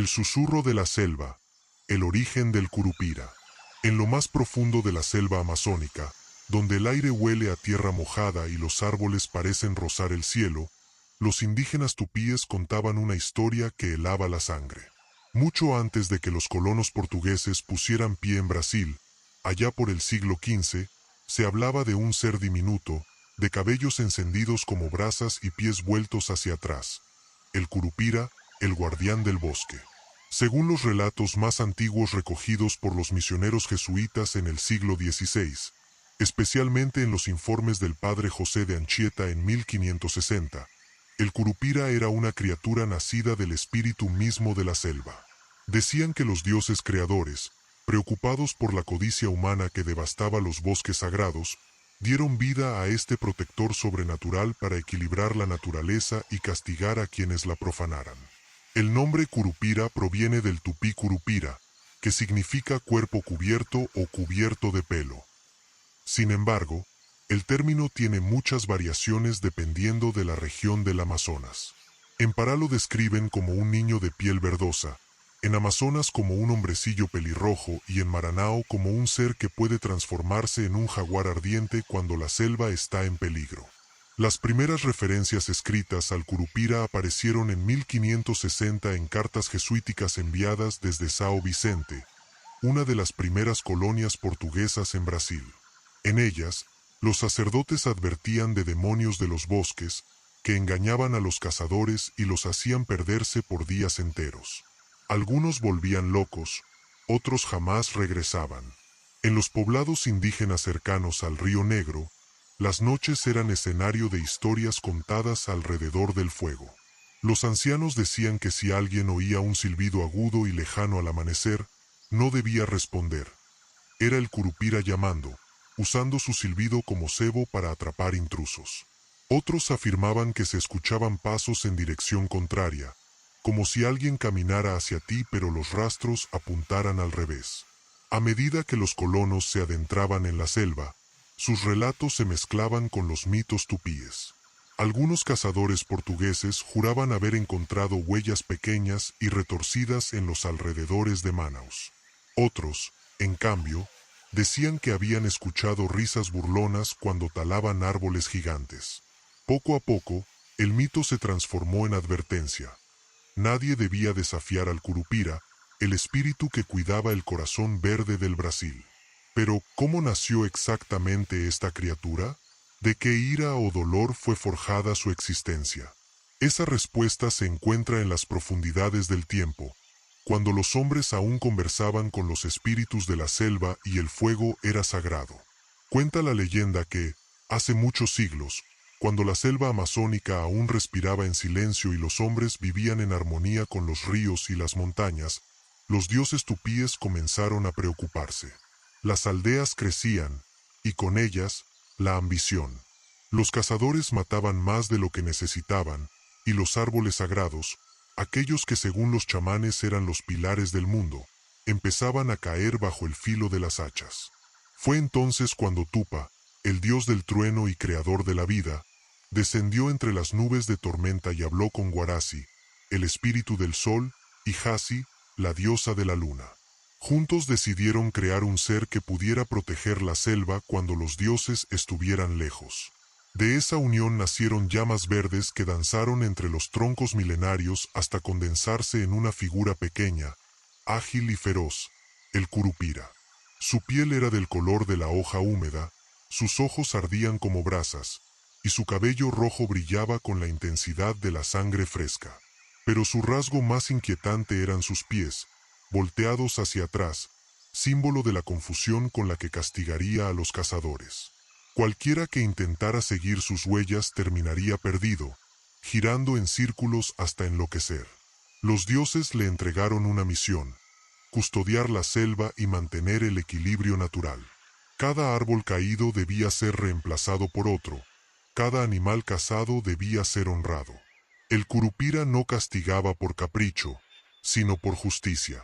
El susurro de la selva, el origen del curupira. En lo más profundo de la selva amazónica, donde el aire huele a tierra mojada y los árboles parecen rozar el cielo, los indígenas tupíes contaban una historia que helaba la sangre. Mucho antes de que los colonos portugueses pusieran pie en Brasil, allá por el siglo XV, se hablaba de un ser diminuto, de cabellos encendidos como brasas y pies vueltos hacia atrás. El curupira, el guardián del bosque. Según los relatos más antiguos recogidos por los misioneros jesuitas en el siglo XVI, especialmente en los informes del padre José de Anchieta en 1560, el curupira era una criatura nacida del espíritu mismo de la selva. Decían que los dioses creadores, preocupados por la codicia humana que devastaba los bosques sagrados, dieron vida a este protector sobrenatural para equilibrar la naturaleza y castigar a quienes la profanaran. El nombre curupira proviene del tupí curupira, que significa cuerpo cubierto o cubierto de pelo. Sin embargo, el término tiene muchas variaciones dependiendo de la región del Amazonas. En Pará lo describen como un niño de piel verdosa, en Amazonas como un hombrecillo pelirrojo y en Maranao como un ser que puede transformarse en un jaguar ardiente cuando la selva está en peligro. Las primeras referencias escritas al curupira aparecieron en 1560 en cartas jesuíticas enviadas desde São Vicente, una de las primeras colonias portuguesas en Brasil. En ellas, los sacerdotes advertían de demonios de los bosques que engañaban a los cazadores y los hacían perderse por días enteros. Algunos volvían locos, otros jamás regresaban. En los poblados indígenas cercanos al Río Negro, las noches eran escenario de historias contadas alrededor del fuego. Los ancianos decían que si alguien oía un silbido agudo y lejano al amanecer, no debía responder. Era el curupira llamando, usando su silbido como cebo para atrapar intrusos. Otros afirmaban que se escuchaban pasos en dirección contraria, como si alguien caminara hacia ti pero los rastros apuntaran al revés. A medida que los colonos se adentraban en la selva, sus relatos se mezclaban con los mitos tupíes. Algunos cazadores portugueses juraban haber encontrado huellas pequeñas y retorcidas en los alrededores de Manaus. Otros, en cambio, decían que habían escuchado risas burlonas cuando talaban árboles gigantes. Poco a poco, el mito se transformó en advertencia. Nadie debía desafiar al curupira, el espíritu que cuidaba el corazón verde del Brasil. Pero, ¿cómo nació exactamente esta criatura? ¿De qué ira o dolor fue forjada su existencia? Esa respuesta se encuentra en las profundidades del tiempo, cuando los hombres aún conversaban con los espíritus de la selva y el fuego era sagrado. Cuenta la leyenda que, hace muchos siglos, cuando la selva amazónica aún respiraba en silencio y los hombres vivían en armonía con los ríos y las montañas, los dioses tupíes comenzaron a preocuparse. Las aldeas crecían, y con ellas, la ambición. Los cazadores mataban más de lo que necesitaban, y los árboles sagrados, aquellos que según los chamanes eran los pilares del mundo, empezaban a caer bajo el filo de las hachas. Fue entonces cuando Tupa, el dios del trueno y creador de la vida, descendió entre las nubes de tormenta y habló con Guaraci, el espíritu del sol, y Hasi, la diosa de la luna. Juntos decidieron crear un ser que pudiera proteger la selva cuando los dioses estuvieran lejos. De esa unión nacieron llamas verdes que danzaron entre los troncos milenarios hasta condensarse en una figura pequeña, ágil y feroz, el curupira. Su piel era del color de la hoja húmeda, sus ojos ardían como brasas, y su cabello rojo brillaba con la intensidad de la sangre fresca. Pero su rasgo más inquietante eran sus pies, volteados hacia atrás, símbolo de la confusión con la que castigaría a los cazadores. Cualquiera que intentara seguir sus huellas terminaría perdido, girando en círculos hasta enloquecer. Los dioses le entregaron una misión: custodiar la selva y mantener el equilibrio natural. Cada árbol caído debía ser reemplazado por otro, cada animal cazado debía ser honrado. El curupira no castigaba por capricho, sino por justicia.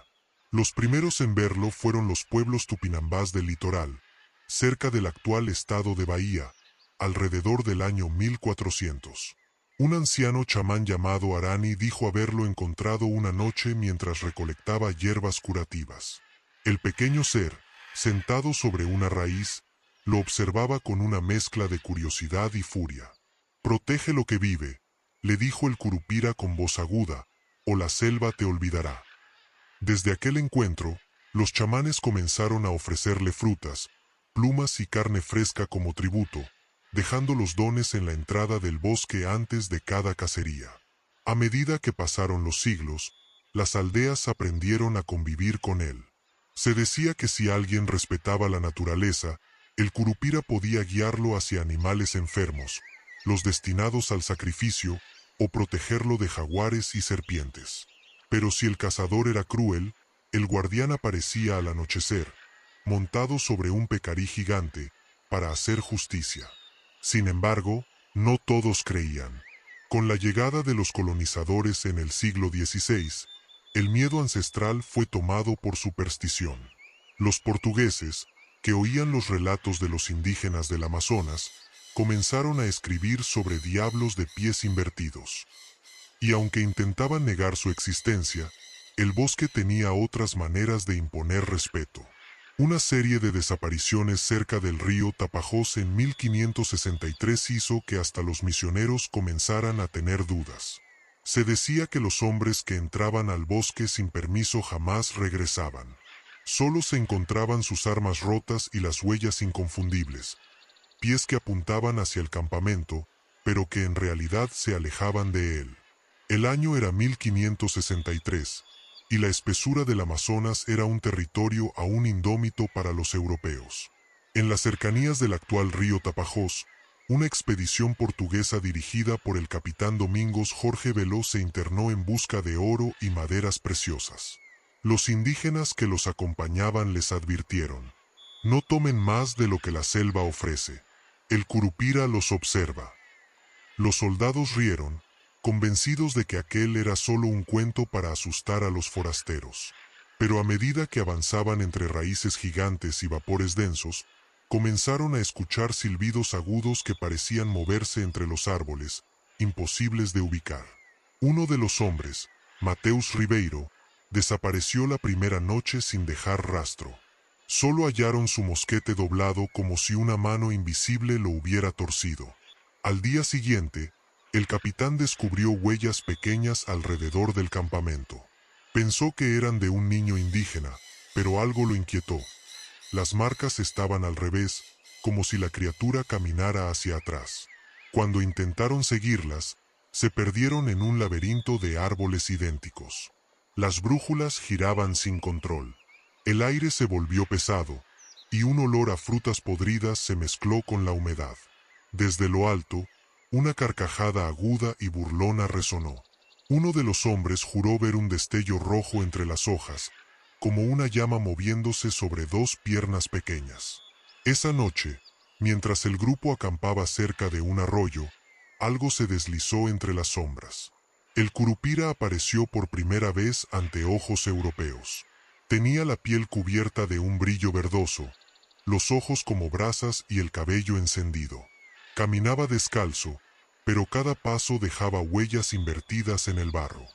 Los primeros en verlo fueron los pueblos tupinambás del litoral, cerca del actual estado de Bahía, alrededor del año 1400. Un anciano chamán llamado Arani dijo haberlo encontrado una noche mientras recolectaba hierbas curativas. El pequeño ser, sentado sobre una raíz, lo observaba con una mezcla de curiosidad y furia. «Protege lo que vive», le dijo el curupira con voz aguda, «o la selva te olvidará». Desde aquel encuentro, los chamanes comenzaron a ofrecerle frutas, plumas y carne fresca como tributo, dejando los dones en la entrada del bosque antes de cada cacería. A medida que pasaron los siglos, las aldeas aprendieron a convivir con él. Se decía que si alguien respetaba la naturaleza, el curupira podía guiarlo hacia animales enfermos, los destinados al sacrificio, o protegerlo de jaguares y serpientes. Pero si el cazador era cruel, el guardián aparecía al anochecer, montado sobre un pecarí gigante, para hacer justicia. Sin embargo, no todos creían. Con la llegada de los colonizadores en el siglo XVI, el miedo ancestral fue tomado por superstición. Los portugueses, que oían los relatos de los indígenas del Amazonas, comenzaron a escribir sobre diablos de pies invertidos. Y aunque intentaban negar su existencia, el bosque tenía otras maneras de imponer respeto. Una serie de desapariciones cerca del río Tapajós en 1563 hizo que hasta los misioneros comenzaran a tener dudas. Se decía que los hombres que entraban al bosque sin permiso jamás regresaban. Solo se encontraban sus armas rotas y las huellas inconfundibles, pies que apuntaban hacia el campamento, pero que en realidad se alejaban de él. El año era 1563, y la espesura del Amazonas era un territorio aún indómito para los europeos. En las cercanías del actual río Tapajós, una expedición portuguesa dirigida por el capitán Domingos Jorge Veló se internó en busca de oro y maderas preciosas. Los indígenas que los acompañaban les advirtieron: «No tomen más de lo que la selva ofrece. El curupira los observa». Los soldados rieron, convencidos de que aquel era solo un cuento para asustar a los forasteros. Pero a medida que avanzaban entre raíces gigantes y vapores densos, comenzaron a escuchar silbidos agudos que parecían moverse entre los árboles, imposibles de ubicar. Uno de los hombres, Mateus Ribeiro, desapareció la primera noche sin dejar rastro. Solo hallaron su mosquete doblado como si una mano invisible lo hubiera torcido. Al día siguiente, el capitán descubrió huellas pequeñas alrededor del campamento. Pensó que eran de un niño indígena, pero algo lo inquietó. Las marcas estaban al revés, como si la criatura caminara hacia atrás. Cuando intentaron seguirlas, se perdieron en un laberinto de árboles idénticos. Las brújulas giraban sin control. El aire se volvió pesado, y un olor a frutas podridas se mezcló con la humedad. Desde lo alto, una carcajada aguda y burlona resonó. Uno de los hombres juró ver un destello rojo entre las hojas, como una llama moviéndose sobre dos piernas pequeñas. Esa noche, mientras el grupo acampaba cerca de un arroyo, algo se deslizó entre las sombras. El curupira apareció por primera vez ante ojos europeos. Tenía la piel cubierta de un brillo verdoso, los ojos como brasas y el cabello encendido. Caminaba descalzo, pero cada paso dejaba huellas invertidas en el barro.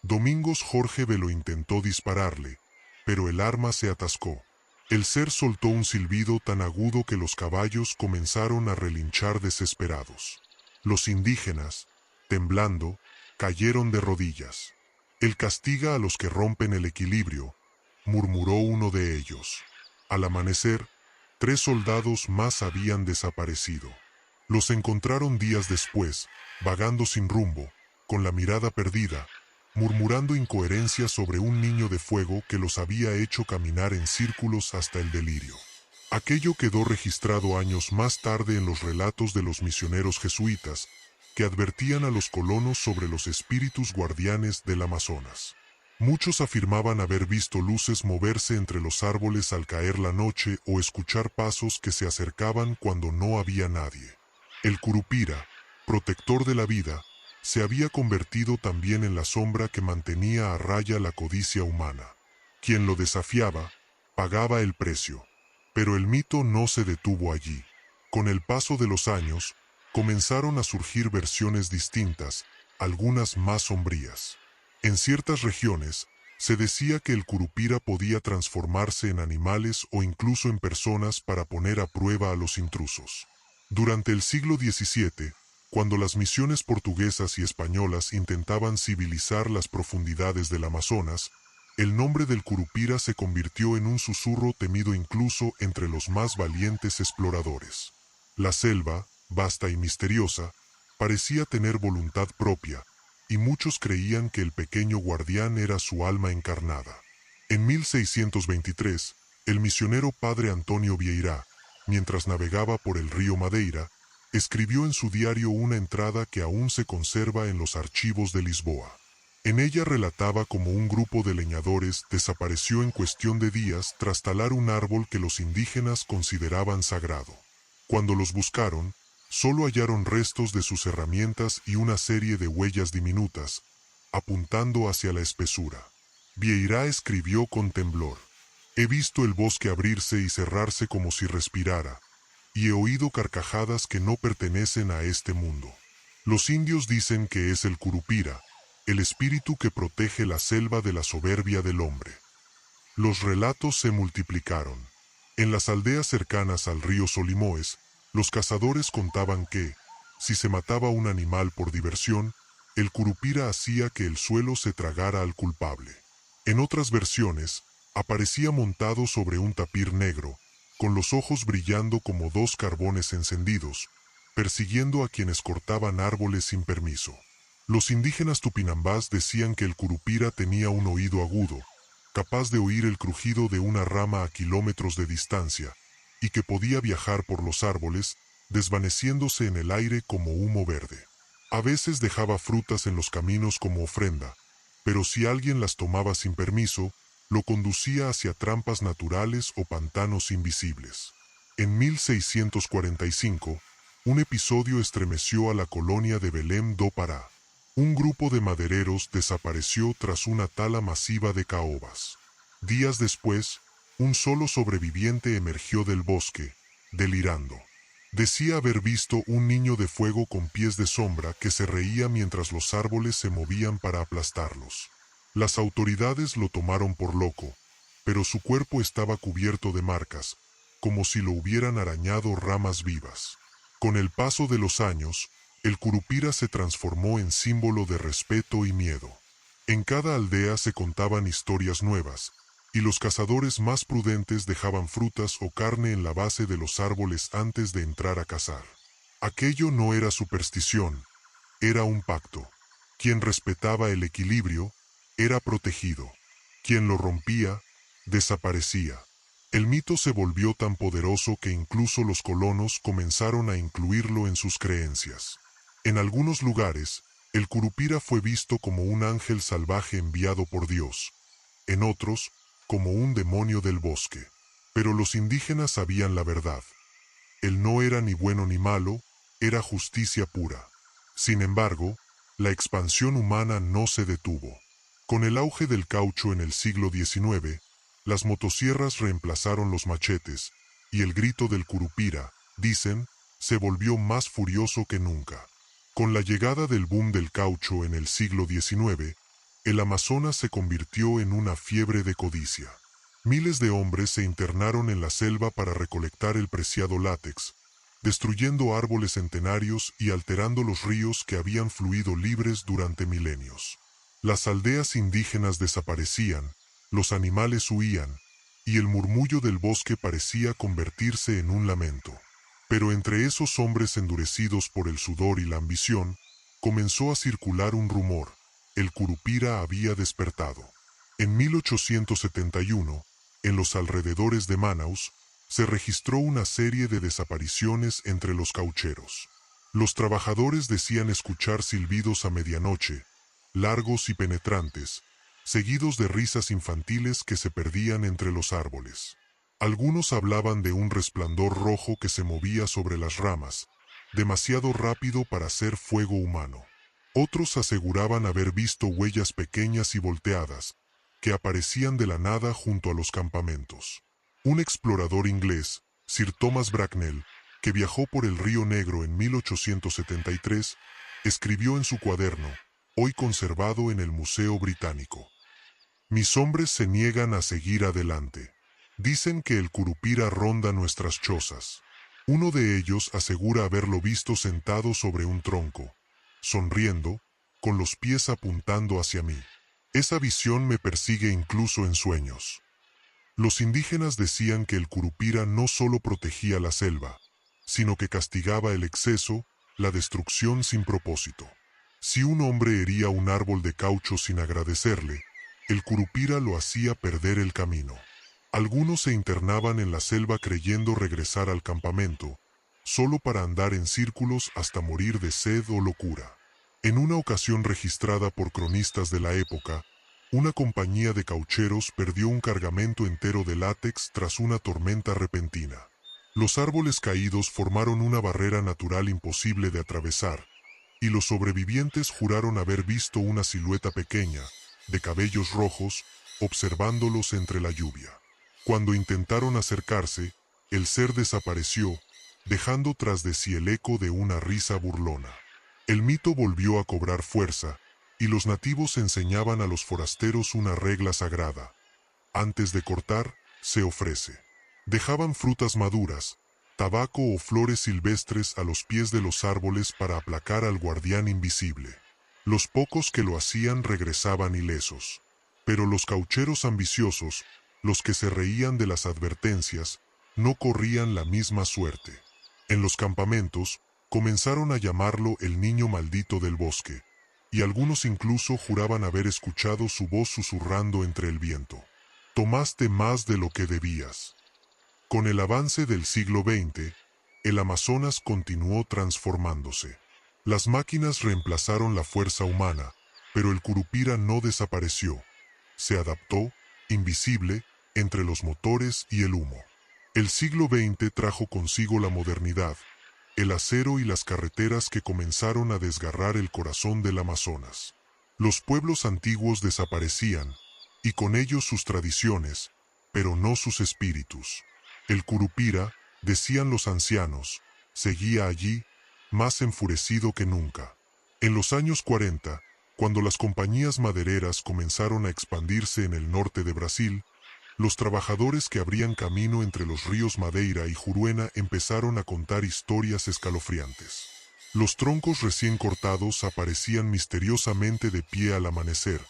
Domingos Jorge Veló intentó dispararle, pero el arma se atascó. El ser soltó un silbido tan agudo que los caballos comenzaron a relinchar desesperados. Los indígenas, temblando, cayeron de rodillas. «Él castiga a los que rompen el equilibrio», murmuró uno de ellos. Al amanecer, 3 soldados más habían desaparecido. Los encontraron días después, vagando sin rumbo, con la mirada perdida, murmurando incoherencias sobre un niño de fuego que los había hecho caminar en círculos hasta el delirio. Aquello quedó registrado años más tarde en los relatos de los misioneros jesuitas, que advertían a los colonos sobre los espíritus guardianes del Amazonas. Muchos afirmaban haber visto luces moverse entre los árboles al caer la noche o escuchar pasos que se acercaban cuando no había nadie. El curupira, protector de la vida, se había convertido también en la sombra que mantenía a raya la codicia humana. Quien lo desafiaba, pagaba el precio. Pero el mito no se detuvo allí. Con el paso de los años, comenzaron a surgir versiones distintas, algunas más sombrías. En ciertas regiones, se decía que el curupira podía transformarse en animales o incluso en personas para poner a prueba a los intrusos. Durante el siglo XVII, cuando las misiones portuguesas y españolas intentaban civilizar las profundidades del Amazonas, el nombre del curupira se convirtió en un susurro temido incluso entre los más valientes exploradores. La selva, vasta y misteriosa, parecía tener voluntad propia, y muchos creían que el pequeño guardián era su alma encarnada. En 1623, el misionero padre Antonio Vieira, mientras navegaba por el río Madeira, escribió en su diario una entrada que aún se conserva en los archivos de Lisboa. En ella relataba cómo un grupo de leñadores desapareció en cuestión de días tras talar un árbol que los indígenas consideraban sagrado. Cuando los buscaron, solo hallaron restos de sus herramientas y una serie de huellas diminutas, apuntando hacia la espesura. Vieira escribió con temblor: «He visto el bosque abrirse y cerrarse como si respirara, y he oído carcajadas que no pertenecen a este mundo. Los indios dicen que es el curupira, el espíritu que protege la selva de la soberbia del hombre». Los relatos se multiplicaron. En las aldeas cercanas al río Solimoes, los cazadores contaban que, si se mataba un animal por diversión, el curupira hacía que el suelo se tragara al culpable. En otras versiones, aparecía montado sobre un tapir negro, con los ojos brillando como dos carbones encendidos, persiguiendo a quienes cortaban árboles sin permiso. Los indígenas tupinambás decían que el curupira tenía un oído agudo, capaz de oír el crujido de una rama a kilómetros de distancia, y que podía viajar por los árboles, desvaneciéndose en el aire como humo verde. A veces dejaba frutas en los caminos como ofrenda, pero si alguien las tomaba sin permiso, lo conducía hacia trampas naturales o pantanos invisibles. En 1645, un episodio estremeció a la colonia de Belém do Pará. Un grupo de madereros desapareció tras una tala masiva de caobas. Días después, un solo sobreviviente emergió del bosque, delirando. Decía haber visto un niño de fuego con pies de sombra que se reía mientras los árboles se movían para aplastarlos. Las autoridades lo tomaron por loco, pero su cuerpo estaba cubierto de marcas, como si lo hubieran arañado ramas vivas. Con el paso de los años, el curupira se transformó en símbolo de respeto y miedo. En cada aldea se contaban historias nuevas, y los cazadores más prudentes dejaban frutas o carne en la base de los árboles antes de entrar a cazar. Aquello no era superstición, era un pacto. Quien respetaba el equilibrio, era protegido. Quien lo rompía, desaparecía. El mito se volvió tan poderoso que incluso los colonos comenzaron a incluirlo en sus creencias. En algunos lugares, el curupira fue visto como un ángel salvaje enviado por Dios. En otros, como un demonio del bosque. Pero los indígenas sabían la verdad. Él no era ni bueno ni malo, era justicia pura. Sin embargo, la expansión humana no se detuvo. Con el auge del caucho en el siglo XIX, las motosierras reemplazaron los machetes, y el grito del curupira, dicen, se volvió más furioso que nunca. Con la llegada del boom del caucho en el siglo XIX, el Amazonas se convirtió en una fiebre de codicia. Miles de hombres se internaron en la selva para recolectar el preciado látex, destruyendo árboles centenarios y alterando los ríos que habían fluido libres durante milenios. Las aldeas indígenas desaparecían, los animales huían, y el murmullo del bosque parecía convertirse en un lamento. Pero entre esos hombres endurecidos por el sudor y la ambición, comenzó a circular un rumor: el curupira había despertado. En 1871, en los alrededores de Manaus, se registró una serie de desapariciones entre los caucheros. Los trabajadores decían escuchar silbidos a medianoche, largos y penetrantes, seguidos de risas infantiles que se perdían entre los árboles. Algunos hablaban de un resplandor rojo que se movía sobre las ramas, demasiado rápido para ser fuego humano. Otros aseguraban haber visto huellas pequeñas y volteadas, que aparecían de la nada junto a los campamentos. Un explorador inglés, Sir Thomas Bracknell, que viajó por el Río Negro en 1873, escribió en su cuaderno, hoy conservado en el Museo Británico: mis hombres se niegan a seguir adelante. Dicen que el Curupira ronda nuestras chozas. Uno de ellos asegura haberlo visto sentado sobre un tronco, sonriendo, con los pies apuntando hacia mí. Esa visión me persigue incluso en sueños. Los indígenas decían que el Curupira no solo protegía la selva, sino que castigaba el exceso, la destrucción sin propósito. Si un hombre hería un árbol de caucho sin agradecerle, el Curupira lo hacía perder el camino. Algunos se internaban en la selva creyendo regresar al campamento, solo para andar en círculos hasta morir de sed o locura. En una ocasión registrada por cronistas de la época, una compañía de caucheros perdió un cargamento entero de látex tras una tormenta repentina. Los árboles caídos formaron una barrera natural imposible de atravesar, y los sobrevivientes juraron haber visto una silueta pequeña, de cabellos rojos, observándolos entre la lluvia. Cuando intentaron acercarse, el ser desapareció, dejando tras de sí el eco de una risa burlona. El mito volvió a cobrar fuerza, y los nativos enseñaban a los forasteros una regla sagrada: antes de cortar, se ofrece. Dejaban frutas maduras, tabaco o flores silvestres a los pies de los árboles para aplacar al guardián invisible. Los pocos que lo hacían regresaban ilesos. Pero los caucheros ambiciosos, los que se reían de las advertencias, no corrían la misma suerte. En los campamentos, comenzaron a llamarlo el niño maldito del bosque, y algunos incluso juraban haber escuchado su voz susurrando entre el viento: tomaste más de lo que debías. Con el avance del siglo XX, el Amazonas continuó transformándose. Las máquinas reemplazaron la fuerza humana, pero el Curupira no desapareció. Se adaptó, invisible, entre los motores y el humo. El siglo XX trajo consigo la modernidad, el acero y las carreteras que comenzaron a desgarrar el corazón del Amazonas. Los pueblos antiguos desaparecían, y con ellos sus tradiciones, pero no sus espíritus. El Curupira, decían los ancianos, seguía allí, más enfurecido que nunca. En los años 40, cuando las compañías madereras comenzaron a expandirse en el norte de Brasil, los trabajadores que abrían camino entre los ríos Madeira y Juruena empezaron a contar historias escalofriantes. Los troncos recién cortados aparecían misteriosamente de pie al amanecer,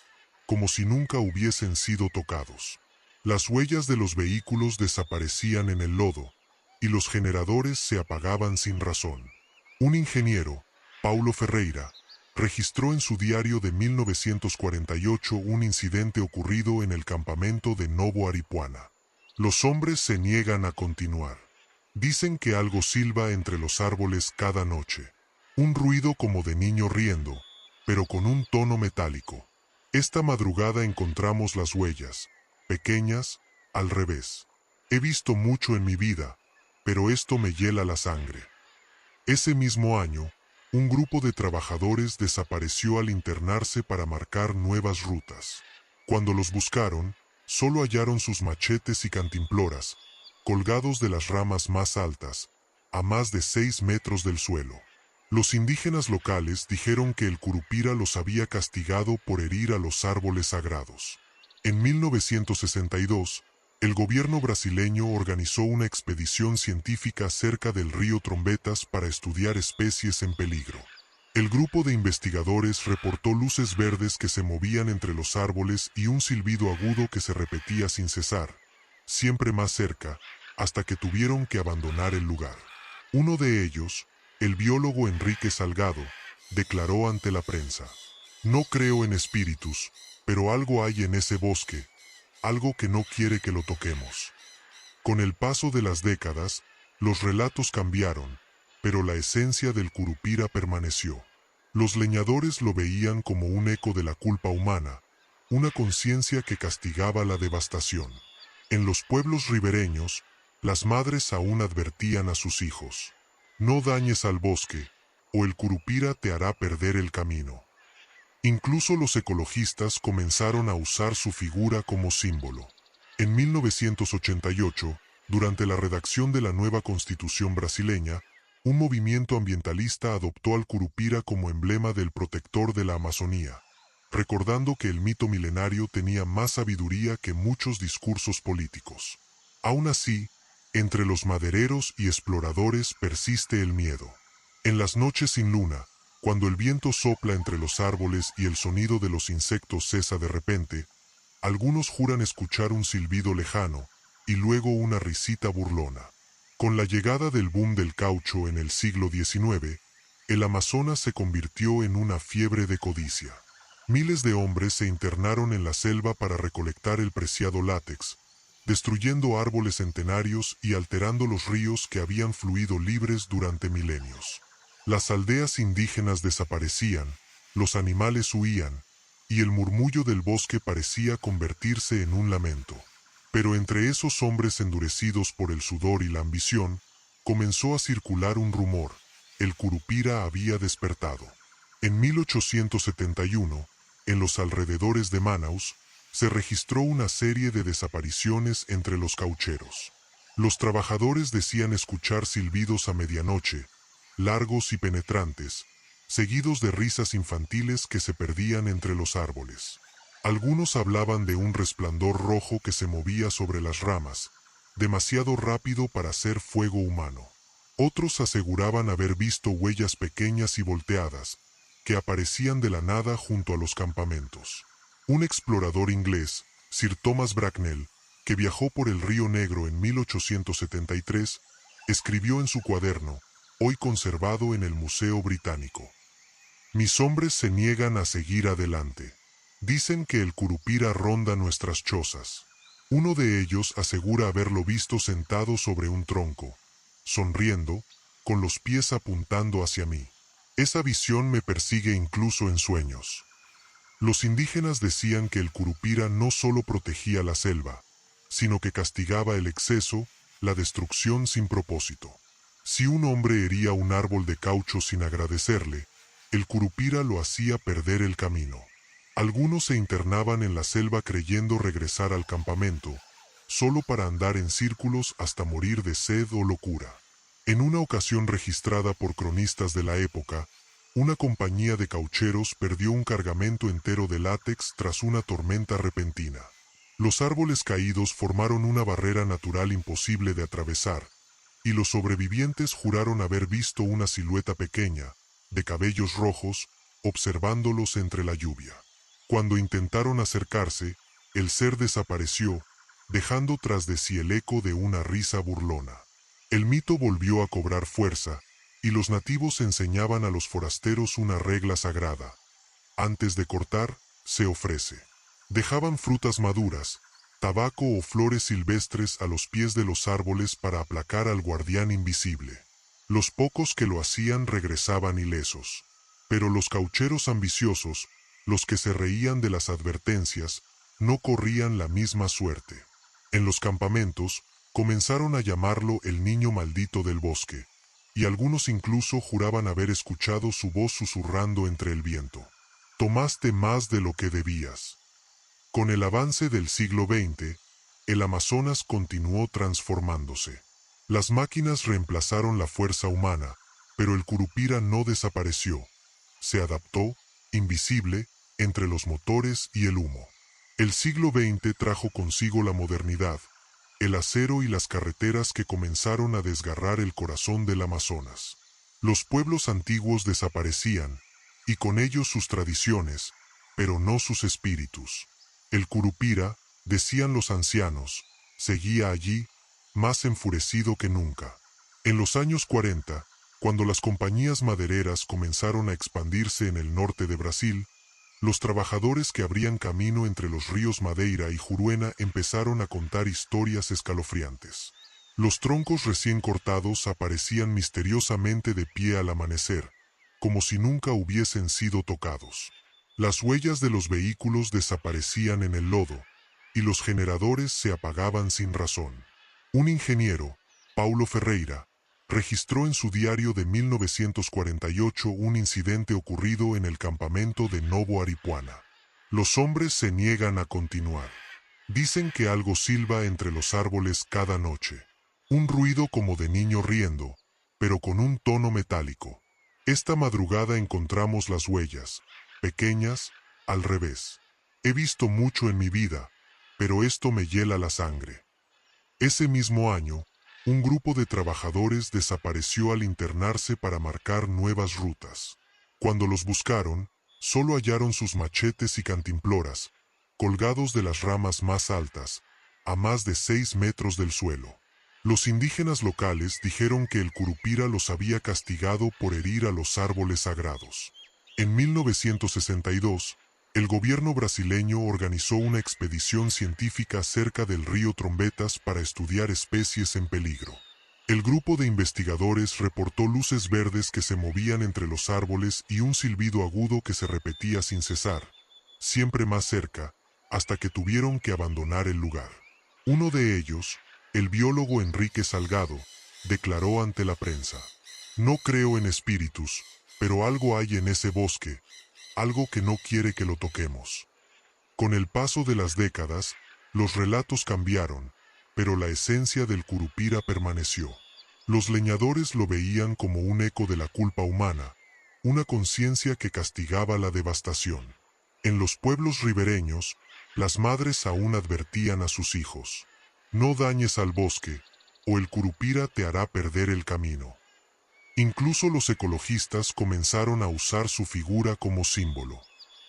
como si nunca hubiesen sido tocados. Las huellas de los vehículos desaparecían en el lodo, y los generadores se apagaban sin razón. Un ingeniero, Paulo Ferreira, registró en su diario de 1948 un incidente ocurrido en el campamento de Novo Aripuana. Los hombres se niegan a continuar. Dicen que algo silba entre los árboles cada noche. Un ruido como de niño riendo, pero con un tono metálico. Esta madrugada encontramos las huellas, pequeñas, al revés. He visto mucho en mi vida, pero esto me hiela la sangre. Ese mismo año, un grupo de trabajadores desapareció al internarse para marcar nuevas rutas. Cuando los buscaron, solo hallaron sus machetes y cantimploras, colgados de las ramas más altas, a más de 6 metros del suelo. Los indígenas locales dijeron que el Curupira los había castigado por herir a los árboles sagrados. En 1962, el gobierno brasileño organizó una expedición científica cerca del río Trombetas para estudiar especies en peligro. El grupo de investigadores reportó luces verdes que se movían entre los árboles y un silbido agudo que se repetía sin cesar, siempre más cerca, hasta que tuvieron que abandonar el lugar. Uno de ellos, el biólogo Enrique Salgado, declaró ante la prensa: no creo en espíritus, pero algo hay en ese bosque, algo que no quiere que lo toquemos. Con el paso de las décadas, los relatos cambiaron, pero la esencia del Curupira permaneció. Los leñadores lo veían como un eco de la culpa humana, una conciencia que castigaba la devastación. En los pueblos ribereños, las madres aún advertían a sus hijos: no dañes al bosque, o el Curupira te hará perder el camino. Incluso los ecologistas comenzaron a usar su figura como símbolo. En 1988, Durante la redacción de la nueva Constitución brasileña, un movimiento ambientalista adoptó al curupira como emblema del protector de la Amazonía, recordando que el mito milenario tenía más sabiduría que muchos discursos políticos. Aún así, entre los madereros y exploradores persiste el miedo. En las noches sin luna, cuando el viento sopla entre los árboles y el sonido de los insectos cesa de repente, algunos juran escuchar un silbido lejano y luego una risita burlona. Con la llegada del boom del caucho en el siglo XIX, el Amazonas se convirtió en una fiebre de codicia. Miles de hombres se internaron en la selva para recolectar el preciado látex, destruyendo árboles centenarios y alterando los ríos que habían fluido libres durante milenios. Las aldeas indígenas desaparecían, los animales huían, y el murmullo del bosque parecía convertirse en un lamento. Pero entre esos hombres endurecidos por el sudor y la ambición, comenzó a circular un rumor: el curupira había despertado. En 1871, en los alrededores de Manaus, se registró una serie de desapariciones entre los caucheros. Los trabajadores decían escuchar silbidos a medianoche, largos y penetrantes, seguidos de risas infantiles que se perdían entre los árboles. Algunos hablaban de un resplandor rojo que se movía sobre las ramas, demasiado rápido para ser fuego humano. Otros aseguraban haber visto huellas pequeñas y volteadas, que aparecían de la nada junto a los campamentos. Un explorador inglés, Sir Thomas Bracknell, que viajó por el Río Negro en 1873, escribió en su cuaderno, hoy conservado en el Museo Británico: mis hombres se niegan a seguir adelante. Dicen que el curupira ronda nuestras chozas. Uno de ellos asegura haberlo visto sentado sobre un tronco, sonriendo, con los pies apuntando hacia mí. Esa visión me persigue incluso en sueños. Los indígenas decían que el curupira no solo protegía la selva, sino que castigaba el exceso, la destrucción sin propósito. Si un hombre hería un árbol de caucho sin agradecerle, el curupira lo hacía perder el camino. Algunos se internaban en la selva creyendo regresar al campamento, solo para andar en círculos hasta morir de sed o locura. En una ocasión registrada por cronistas de la época, una compañía de caucheros perdió un cargamento entero de látex tras una tormenta repentina. Los árboles caídos formaron una barrera natural imposible de atravesar, y los sobrevivientes juraron haber visto una silueta pequeña, de cabellos rojos, observándolos entre la lluvia. Cuando intentaron acercarse, el ser desapareció, dejando tras de sí el eco de una risa burlona. El mito volvió a cobrar fuerza, y los nativos enseñaban a los forasteros una regla sagrada: antes de cortar, se ofrece. Dejaban frutas maduras, tabaco o flores silvestres a los pies de los árboles para aplacar al guardián invisible. Los pocos que lo hacían regresaban ilesos. Pero los caucheros ambiciosos, los que se reían de las advertencias, no corrían la misma suerte. En los campamentos, comenzaron a llamarlo el niño maldito del bosque, y algunos incluso juraban haber escuchado su voz susurrando entre el viento: tomaste más de lo que debías. Con el avance del siglo XX, el Amazonas continuó transformándose. Las máquinas reemplazaron la fuerza humana, pero el curupira no desapareció. Se adaptó, invisible, entre los motores y el humo. El siglo XX trajo consigo la modernidad, el acero y las carreteras que comenzaron a desgarrar el corazón del Amazonas. Los pueblos antiguos desaparecían, y con ellos sus tradiciones, pero no sus espíritus. El curupira, decían los ancianos, seguía allí, más enfurecido que nunca. En los años 40, cuando las compañías madereras comenzaron a expandirse en el norte de Brasil, los trabajadores que abrían camino entre los ríos Madeira y Juruena empezaron a contar historias escalofriantes. Los troncos recién cortados aparecían misteriosamente de pie al amanecer, como si nunca hubiesen sido tocados. Las huellas de los vehículos desaparecían en el lodo, y los generadores se apagaban sin razón. Un ingeniero, Paulo Ferreira, registró en su diario de 1948 un incidente ocurrido en el campamento de Novo Aripuana. Los hombres se niegan a continuar. Dicen que algo silba entre los árboles cada noche. Un ruido como de niño riendo, pero con un tono metálico. Esta madrugada encontramos las huellas, pequeñas, al revés. He visto mucho en mi vida, pero esto me hiela la sangre. Ese mismo año, un grupo de trabajadores desapareció al internarse para marcar nuevas rutas. Cuando los buscaron, solo hallaron sus machetes y cantimploras, colgados de las ramas más altas, a más de 6 metros del suelo. Los indígenas locales dijeron que el Curupira los había castigado por herir a los árboles sagrados. En 1962, el gobierno brasileño organizó una expedición científica cerca del río Trombetas para estudiar especies en peligro. El grupo de investigadores reportó luces verdes que se movían entre los árboles y un silbido agudo que se repetía sin cesar, siempre más cerca, hasta que tuvieron que abandonar el lugar. Uno de ellos, el biólogo Enrique Salgado, declaró ante la prensa: "No creo en espíritus, pero algo hay en ese bosque, algo que no quiere que lo toquemos". Con el paso de las décadas, los relatos cambiaron, pero la esencia del Curupira permaneció. Los leñadores lo veían como un eco de la culpa humana, una conciencia que castigaba la devastación. En los pueblos ribereños, las madres aún advertían a sus hijos: "No dañes al bosque, o el Curupira te hará perder el camino". Incluso los ecologistas comenzaron a usar su figura como símbolo.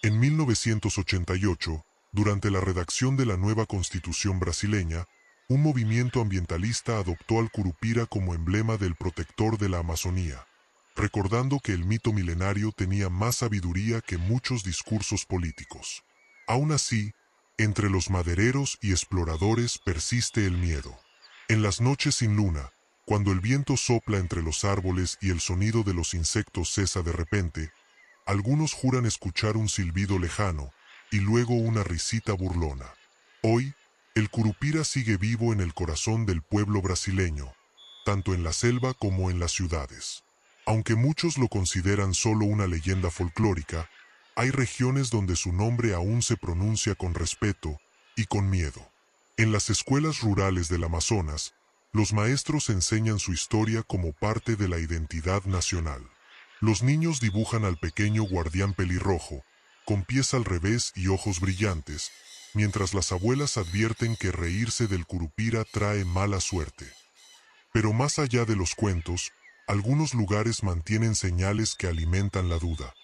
En 1988, durante la redacción de la nueva Constitución brasileña, un movimiento ambientalista adoptó al Curupira como emblema del protector de la Amazonía, recordando que el mito milenario tenía más sabiduría que muchos discursos políticos. Aún así, entre los madereros y exploradores persiste el miedo. En las noches sin luna, cuando el viento sopla entre los árboles y el sonido de los insectos cesa de repente, algunos juran escuchar un silbido lejano y luego una risita burlona. Hoy, el Curupira sigue vivo en el corazón del pueblo brasileño, tanto en la selva como en las ciudades. Aunque muchos lo consideran solo una leyenda folclórica, hay regiones donde su nombre aún se pronuncia con respeto y con miedo. En las escuelas rurales del Amazonas, los maestros enseñan su historia como parte de la identidad nacional. Los niños dibujan al pequeño guardián pelirrojo, con pies al revés y ojos brillantes, mientras las abuelas advierten que reírse del Curupira trae mala suerte. Pero más allá de los cuentos, algunos lugares mantienen señales que alimentan la duda.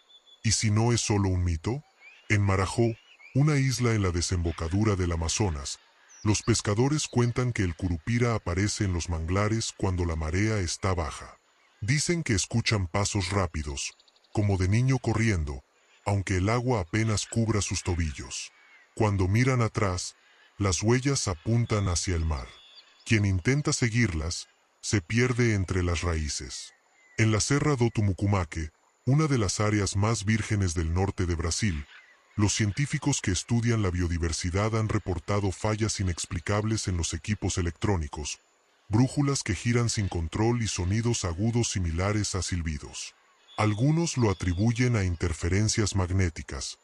¿Y si no es solo un mito? En Marajó, una isla en la desembocadura del Amazonas, los pescadores cuentan que el Curupira aparece en los manglares cuando la marea está baja. Dicen que escuchan pasos rápidos, como de niño corriendo, aunque el agua apenas cubra sus tobillos. Cuando miran atrás, las huellas apuntan hacia el mar. Quien intenta seguirlas, se pierde entre las raíces. En la Serra do Tumucumaque, una de las áreas más vírgenes del norte de Brasil, los científicos que estudian la biodiversidad han reportado fallas inexplicables en los equipos electrónicos, brújulas que giran sin control y sonidos agudos similares a silbidos. Algunos lo atribuyen a interferencias magnéticas,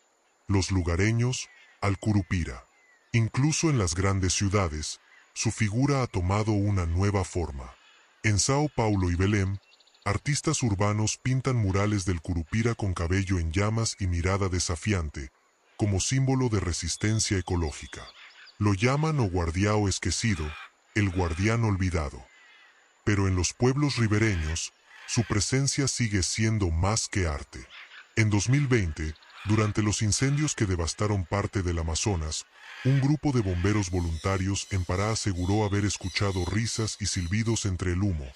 los lugareños al Curupira. Incluso en las grandes ciudades, su figura ha tomado una nueva forma. En Sao Paulo y Belém, artistas urbanos pintan murales del Curupira con cabello en llamas y mirada desafiante, como símbolo de resistencia ecológica. Lo llaman o guardiao esquecido, el guardián olvidado. Pero en los pueblos ribereños, su presencia sigue siendo más que arte. En 2020, durante los incendios que devastaron parte del Amazonas, un grupo de bomberos voluntarios en Pará aseguró haber escuchado risas y silbidos entre el humo,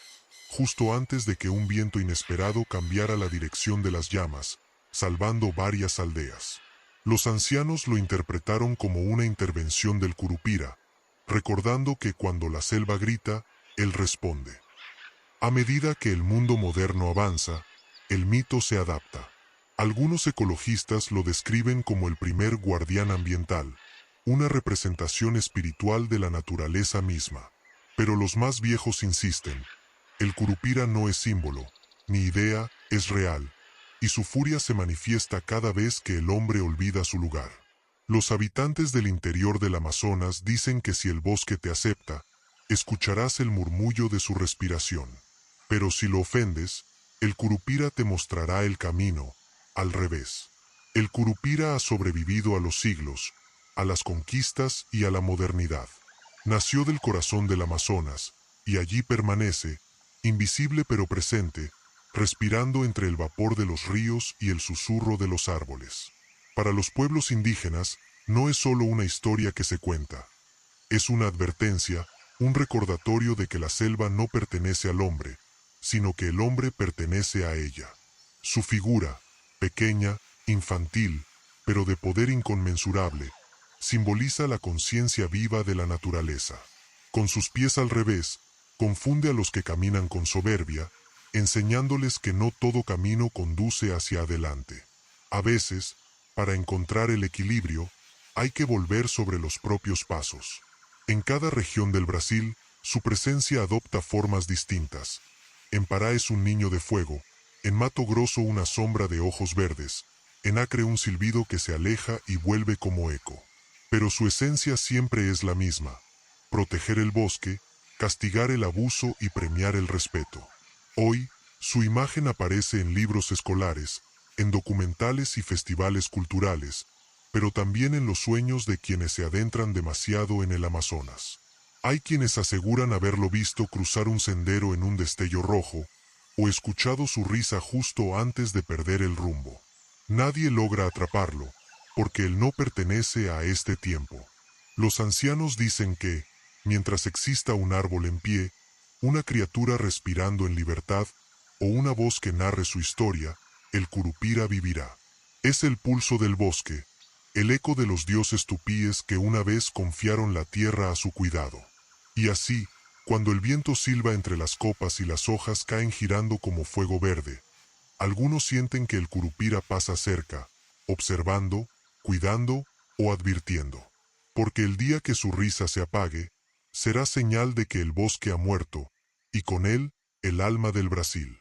justo antes de que un viento inesperado cambiara la dirección de las llamas, salvando varias aldeas. Los ancianos lo interpretaron como una intervención del Curupira, recordando que cuando la selva grita, él responde. A medida que el mundo moderno avanza, el mito se adapta. Algunos ecologistas lo describen como el primer guardián ambiental, una representación espiritual de la naturaleza misma. Pero los más viejos insisten, el Curupira no es símbolo, ni idea, es real, y su furia se manifiesta cada vez que el hombre olvida su lugar. Los habitantes del interior del Amazonas dicen que si el bosque te acepta, escucharás el murmullo de su respiración. Pero si lo ofendes, el Curupira te mostrará el camino, al revés. El Curupira ha sobrevivido a los siglos, a las conquistas y a la modernidad. Nació del corazón del Amazonas, y allí permanece, invisible pero presente, respirando entre el vapor de los ríos y el susurro de los árboles. Para los pueblos indígenas, no es solo una historia que se cuenta. Es una advertencia, un recordatorio de que la selva no pertenece al hombre, sino que el hombre pertenece a ella. Su figura, pequeña, infantil, pero de poder inconmensurable, simboliza la conciencia viva de la naturaleza. Con sus pies al revés, confunde a los que caminan con soberbia, enseñándoles que no todo camino conduce hacia adelante. A veces, para encontrar el equilibrio, hay que volver sobre los propios pasos. En cada región del Brasil, su presencia adopta formas distintas. En Pará es un niño de fuego, en Mato Grosso una sombra de ojos verdes, en Acre un silbido que se aleja y vuelve como eco. Pero su esencia siempre es la misma: proteger el bosque, castigar el abuso y premiar el respeto. Hoy, su imagen aparece en libros escolares, en documentales y festivales culturales, pero también en los sueños de quienes se adentran demasiado en el Amazonas. Hay quienes aseguran haberlo visto cruzar un sendero en un destello rojo, o escuchado su risa justo antes de perder el rumbo. Nadie logra atraparlo, porque él no pertenece a este tiempo. Los ancianos dicen que, mientras exista un árbol en pie, una criatura respirando en libertad, o una voz que narre su historia, el Curupira vivirá. Es el pulso del bosque, el eco de los dioses tupíes que una vez confiaron la tierra a su cuidado. Y así, cuando el viento silba entre las copas y las hojas caen girando como fuego verde, algunos sienten que el Curupira pasa cerca, observando, cuidando o advirtiendo. Porque el día que su risa se apague, será señal de que el bosque ha muerto, y con él, el alma del Brasil.